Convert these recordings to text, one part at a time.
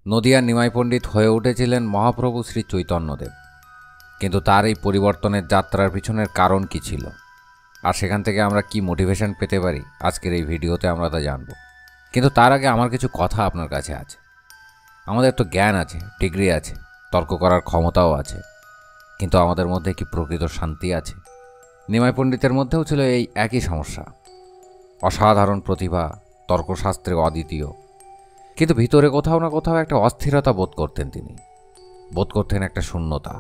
নদিয়ার নিমাই পণ্ডিত হয়ে উঠেছিলেন মহাপ্রভু শ্রী চৈতন্যদেব। কিন্তু তার এই পরিবর্তনের যাত্রার পিছনের কারণ কি ছিল, আর সেখান থেকে আমরা কি মোটিভেশন পেতে পারি, আজকের এই ভিডিওতে আমরা তা জানব। কিন্তু তার আগে আমার কিছু কথা আপনার কাছে আছে। আমাদের তো জ্ঞান আছে, ডিগ্রি আছে, তর্ক করার ক্ষমতাও আছে, কিন্তু আমাদের মধ্যে কি প্রকৃত শান্তি আছে? নিমাই পণ্ডিতের মধ্যেও ছিল এই একই সমস্যা। অসাধারণ প্রতিভা, তর্কশাস্ত্রে অদ্বিতীয়, কিন্তু ভিতরে কোথাও না কোথাও একটা অস্থিরতা বোধ করতেন তিনি। বোধ করতেন একটা শূন্যতা,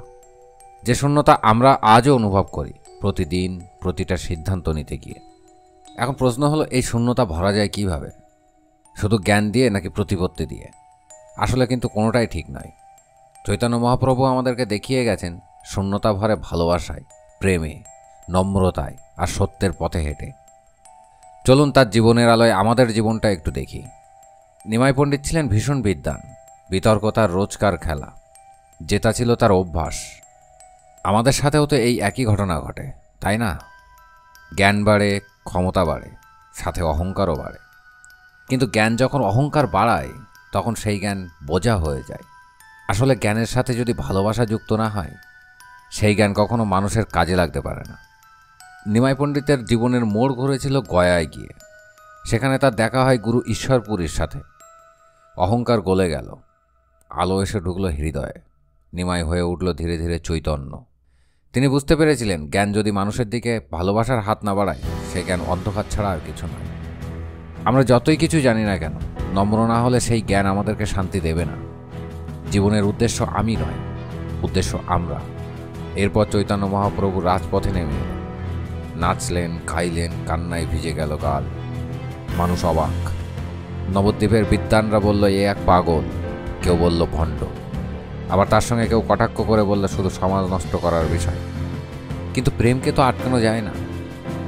যে শূন্যতা আমরা আজও অনুভব করি প্রতিদিন প্রতিটা সিদ্ধান্ত নিতে গিয়ে। এখন প্রশ্ন হলো, এই শূন্যতা ভরা যায় কিভাবে? শুধু জ্ঞান দিয়ে নাকি প্রতিপত্তি দিয়ে? আসলে কিন্তু কোনোটাই ঠিক নয়। চৈতন্য মহাপ্রভু আমাদেরকে দেখিয়ে গেছেন শূন্যতা ভরে ভালোবাসায়, প্রেমে, নম্রতায় আর সত্যের পথে হেঁটে। চলুন তার জীবনের আলোয় আমাদের জীবনটা একটু দেখি। নিমাই পণ্ডিত ছিলেন ভীষণ বিদ্বান, বিতর্ক তার রোজকার খেলা, জেতা ছিল তার অভ্যাস। আমাদের সাথেও তো এই একই ঘটনা ঘটে, তাই না? জ্ঞান বাড়ে, ক্ষমতা বাড়ে, সাথে অহংকারও বাড়ে। কিন্তু জ্ঞান যখন অহংকার বাড়ায়, তখন সেই জ্ঞান বোঝা হয়ে যায়। আসলে জ্ঞানের সাথে যদি ভালোবাসা যুক্ত না হয়, সেই জ্ঞান কখনো মানুষের কাজে লাগতে পারে না। নিমাই পণ্ডিতের জীবনের মোড় ঘুরেছিল গয়ায় গিয়ে। সেখানে তার দেখা হয় গুরু ঈশ্বরপুরীর সাথে। অহংকার গলে গেল, আলো এসে ঢুকল হৃদয়ে। নিমাই হয়ে উঠল ধীরে ধীরে চৈতন্য। তিনি বুঝতে পেরেছিলেন, জ্ঞান যদি মানুষের দিকে ভালোবাসার হাত না বাড়ায়, সে জ্ঞান অন্ধকার ছাড়া আর কিছু নয়। আমরা যতই কিছু জানি না কেন, নম্র না হলে সেই জ্ঞান আমাদেরকে শান্তি দেবে না। জীবনের উদ্দেশ্য আমি নয়, উদ্দেশ্য আমরা। এরপর চৈতন্য মহাপ্রভু রাজপথে নেমে এলেন। নাচলেন, খাইলেন, কান্নায় ভিজে গেল গাল। মানুষ অবাক। নবদ্বীপের বিদ্বানরা বলল, এ এক পাগল। কেউ বলল ভণ্ড। আবার তার সঙ্গে কেউ কটাক্ষ করে বলল, শুধু সমাজ নষ্ট করার বিষয়। কিন্তু প্রেমকে তো আটকানো যায় না,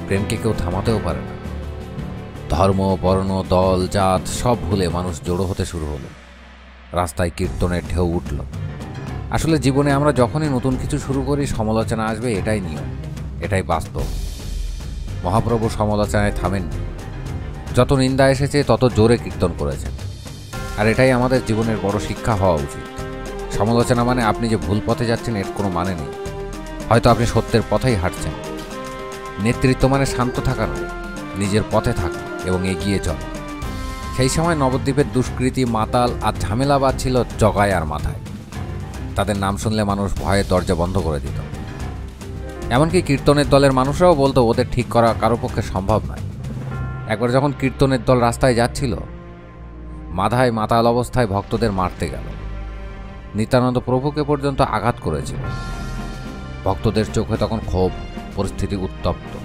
প্রেমকে কেউ থামাতেও পারে না। ধর্ম, বর্ণ, দল, জাত সব ভুলে মানুষ জড়ো হতে শুরু হলো। রাস্তায় কীর্তনের ঢেউ উঠল। আসলে জীবনে আমরা যখনই নতুন কিছু শুরু করি, সমালোচনা আসবে, এটাই নিয়ম, এটাই বাস্তব। মহাপ্রভু সমালোচনায় থামেননি। যত নিন্দা এসেছে তত জোরে কীর্তন করেছেন। আর এটাই আমাদের জীবনের বড় শিক্ষা হওয়া উচিত। সমালোচনা মানে আপনি যে ভুল পথে যাচ্ছেন এর কোনো মানে নেই। হয়তো আপনি সত্যের পথেই হাঁটছেন। নেতৃত্ব মানে শান্ত থাকা নয়, নিজের পথে থাকা এবং এগিয়ে চলা। সেই সময় নবদ্বীপের দুষ্কৃতী, মাতাল আর ঝামেলাবাদ ছিল জগায় আর মাথায়। তাদের নাম শুনলে মানুষ ভয়ে দরজা বন্ধ করে দিত। এমনকি কীর্তনের দলের মানুষরাও বলতো, ওদের ঠিক করা কারো পক্ষে সম্ভব নয়। একবার যখন কীর্তনের দল রাস্তায় যাচ্ছিল, মাথায় মাতাল অবস্থায় ভক্তদের মারতে গেল। নিত্যানন্দ প্রভুকে পর্যন্ত আঘাত করেছিল। ভক্তদের চোখে তখন ক্ষোভ, পরিস্থিতি উত্তপ্ত।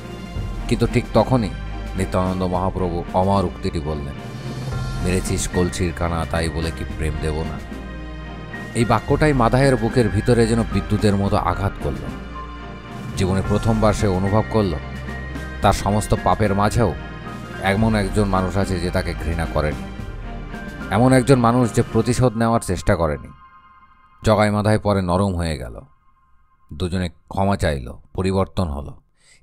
কিন্তু ঠিক তখনই নিত্যানন্দ মহাপ্রভু অমর উক্তিটি বললেন, মেরেছিস কলসির কানা, তাই বলে কি প্রেম দেব না? এই বাক্যটাই মাদাহের বুকের ভিতরে যেন বিদ্যুতের মতো আঘাত করল। জীবনে প্রথমবার সে অনুভব করল, তার সমস্ত পাপের মাঝেও এমন একজন মানুষ আছে যে তাকে ঘৃণা করেনি। এমন একজন মানুষ যে প্রতিশোধ নেওয়ার চেষ্টা করেনি। জগাই মাথায় পরে নরম হয়ে গেল। দুজনে ক্ষমা চাইল, পরিবর্তন হলো।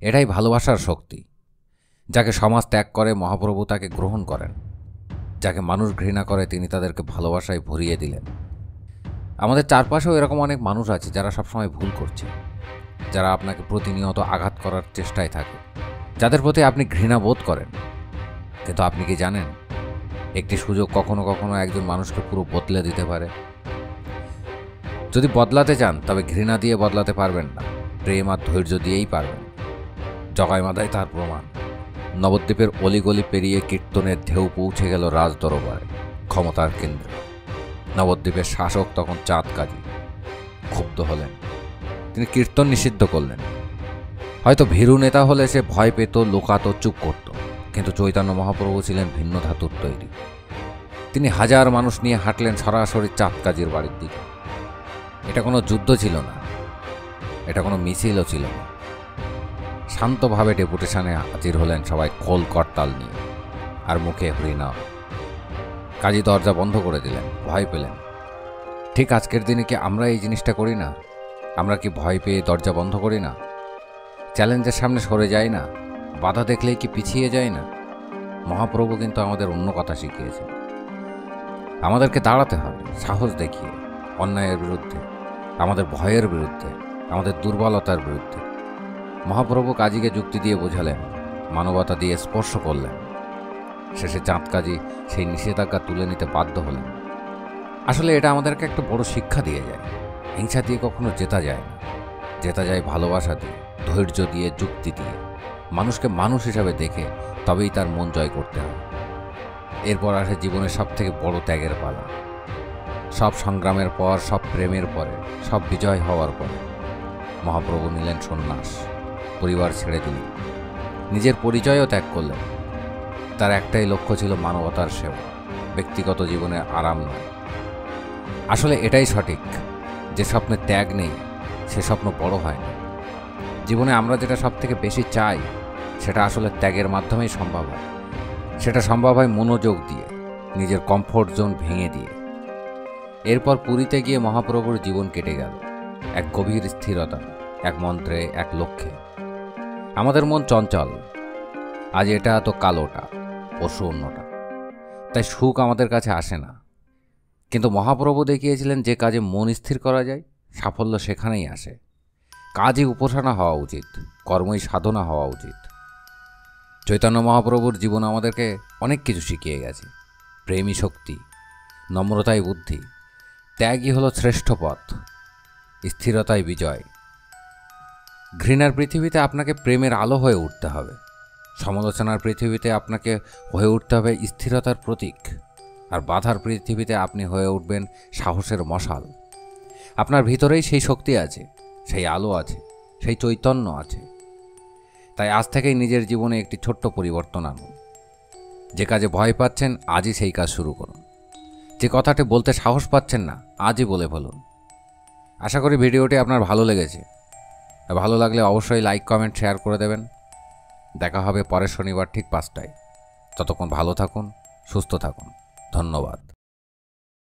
এটাই ভালোবাসার শক্তি। যাকে সমাজ ত্যাগ করে, মহাপ্রভু তাকে গ্রহণ করেন। যাকে মানুষ ঘৃণা করে, তিনি তাদেরকে ভালোবাসায় ভরিয়ে দিলেন। আমাদের চারপাশেও এরকম অনেক মানুষ আছে যারা সবসময় ভুল করছে, যারা আপনাকে প্রতিনিয়ত আঘাত করার চেষ্টায় থাকে, যাদের প্রতি আপনি ঘৃণা বোধ করেন। কিন্তু আপনি কি জানেন, একটি সুযোগ কখনো কখনো একজন মানুষকে পুরো বদলে দিতে পারে। যদি বদলাতে চান, তবে ঘৃণা দিয়ে বদলাতে পারবেন না, প্রেম আর ধৈর্য দিয়েই পারবেন। জগাই মাথায় তার প্রমাণ। নবদ্বীপের অলিগলি পেরিয়ে কীর্তনের ঢেউ পৌঁছে গেল রাজদরবারে, ক্ষমতার কেন্দ্রে। নবদ্বীপের শাসক তখন চাঁদ কাজী ক্ষুব্ধ হলেন। তিনি কীর্তন নিষিদ্ধ করলেন। হয়তো ভীরু নেতা হলে সে ভয় পেত, লুকাতো, চুপ করত। কিন্তু চৈতন্য মহাপ্রভু ছিলেন ভিন্ন ধাতুর তৈরি। তিনি হাজার মানুষ নিয়ে হাঁটলেন সরাসরি চাঁদ কাজীর বাড়ির দিকে। এটা কোনো যুদ্ধ ছিল না, এটা কোনো মিছিলও ছিল না। শান্তভাবে ডেপুটেশনে হাজির হলেন সবাই, খোল করতাল নিয়ে আর মুখে হরিনাম। কাজী দরজা বন্ধ করে দিলেন, ভয় পেলেন। ঠিক আজকের দিনে কি আমরা এই জিনিসটা করি না? আমরা কি ভয় পেয়ে দরজা বন্ধ করি না? চ্যালেঞ্জের সামনে সরে যাই না? বাধা দেখলেই কি পিছিয়ে যায় না? মহাপ্রভু কিন্তু আমাদের অন্য কথা শিখিয়েছেন। আমাদেরকে দাঁড়াতে হবে সাহস দেখিয়ে, অন্যায়ের বিরুদ্ধে, আমাদের ভয়ের বিরুদ্ধে, আমাদের দুর্বলতার বিরুদ্ধে। মহাপ্রভু কাজীকে যুক্তি দিয়ে বোঝালেন, মানবতা দিয়ে স্পর্শ করলেন। শেষে চাঁদ কাজী সেই নিষেধাজ্ঞা তুলে নিতে বাধ্য হলেন। আসলে এটা আমাদেরকে একটা বড় শিক্ষা দিয়ে যায়। হিংসা দিয়ে কখনো জেতা যায় না, জেতা যায় ভালোবাসা দিয়ে, ধৈর্য দিয়ে, যুক্তি দিয়ে। মানুষকে মানুষ হিসাবে দেখে তবেই তার মন জয় করতে হয়। এরপর আসে জীবনের সব থেকে বড় ত্যাগের পালা। সব সংগ্রামের পর, সব প্রেমের পরে, সব বিজয় হওয়ার পরে মহাপ্রভু নিলেন সন্ন্যাস, পরিবার ছেড়ে দিলেন, নিজের পরিচয়ও ত্যাগ করলেন। তার একটাই লক্ষ্য ছিল মানবতার সেবা, ব্যক্তিগত জীবনে আরাম নয়। আসলে এটাই সঠিক, যে স্বপ্নে ত্যাগ নেই সে স্বপ্ন বড় হয় না। জীবনে আমরা যেটা সব থেকে বেশি চাই সেটা আসলে ত্যাগের মাধ্যমেই সম্ভব হয়। সেটা সম্ভব হয় মনোযোগ দিয়ে, নিজের কমফোর্ট জোন ভেঙে দিয়ে। এরপর পুরীতে গিয়ে মহাপ্রভুর জীবন কেটে গেল এক গভীর স্থিরতা, এক মন্ত্রে, এক লক্ষ্যে। আমাদের মন চঞ্চল, আজ এটা তো কাল ওটা, পরশু অন্যটা। তাই সুখ আমাদের কাছে আসে না। কিন্তু মহাপ্রভু দেখিয়েছিলেন যে কাজে মন স্থির করা যায়, সাফল্য সেখানেই আসে। কাজই উপাসনা হওয়া উচিত, কর্মই সাধনা হওয়া উচিত। চৈতন্য মহাপ্রভুর জীবন আমাদেরকে অনেক কিছু শিখিয়ে গেছে। প্রেমই শক্তি, নম্রতাই বুদ্ধি, ত্যাগই হলো শ্রেষ্ঠ পথ, স্থিরতাই বিজয়। ঘৃণার পৃথিবীতে আপনাকে প্রেমের আলো হয়ে উঠতে হবে। সমালোচনার পৃথিবীতে আপনাকে হয়ে উঠতে হবে স্থিরতার প্রতীক। আর বাধার পৃথিবীতে আপনি হয়ে উঠবেন সাহসের মশাল। আপনার ভিতরেই সেই শক্তি আছে, সেই আলো আছে, সেই চৈতন্য আছে। তাই আজ থেকেই নিজের জীবনে একটি ছোট্ট পরিবর্তন আনুন। যে কাজে ভয় পাচ্ছেন আজই সেই কাজ শুরু করুন। যে কথাটি বলতে সাহস পাচ্ছেন না আজই বলে ফেলুন। আশা করি ভিডিওটি আপনার ভালো লেগেছে। ভালো লাগলে অবশ্যই লাইক, কমেন্ট, শেয়ার করে দেবেন। দেখা হবে পরের শনিবার ঠিক 5টায়। ততক্ষণ ভালো থাকুন, সুস্থ থাকুন। ধন্যবাদ।